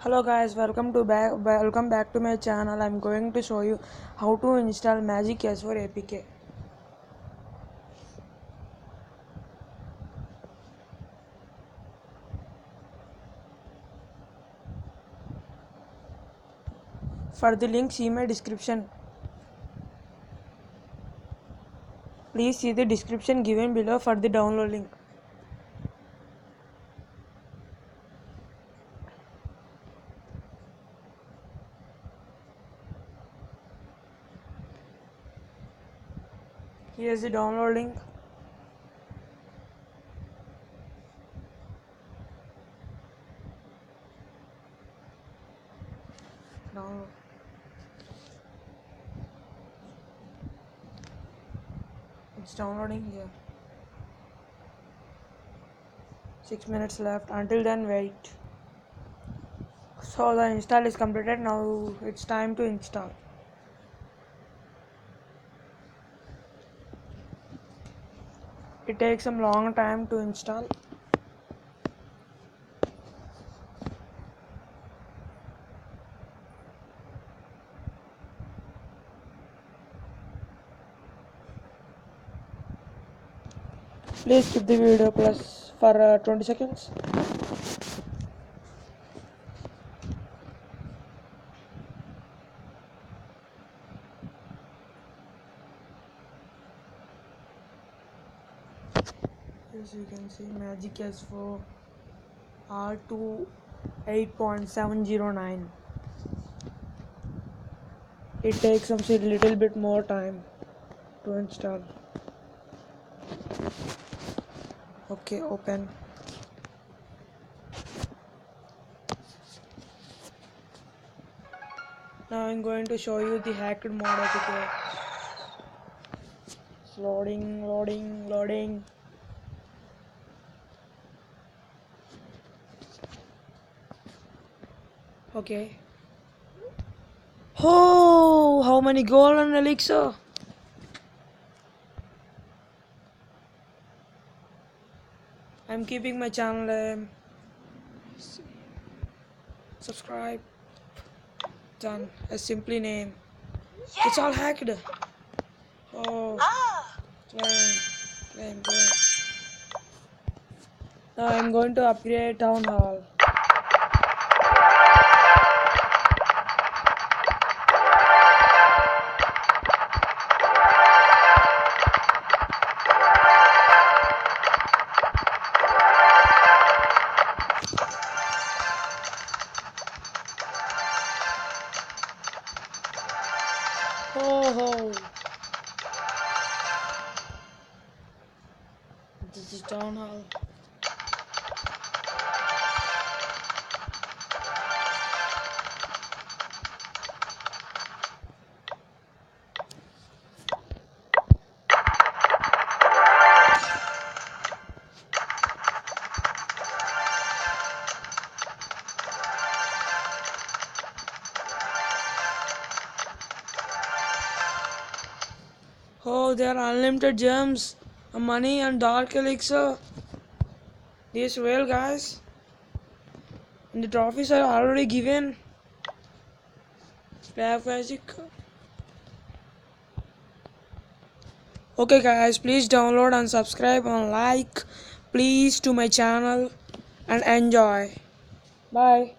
Hello guys, welcome back to my channel. I'm going to show you how to install Magic S4 APK. For the link, see my description. Please see the description given below for the download link. Here's the download link. Download. It's downloading here. 6 minutes left. Until then, wait. So the install is completed. Now it's time to install. It takes some long time to install. Please skip the video plus for 20 seconds. As you can see, Magic S4 R2 8.709. It takes some little bit more time to install. Okay, open. Now I'm going to show you the hacked mod APK. It's loading. Okay. Oh, how many golden elixir? I'm keeping my channel. Subscribe. Done. A simply name. It's all hacked. Oh. Claim. Now I'm going to upgrade Town Hall. Oh, this is Town Hall. Oh, there are unlimited gems, money, and dark elixir. This real, guys. And the trophies are already given. Spam magic. Okay, guys, please download and subscribe and like, please, to my channel and enjoy. Bye.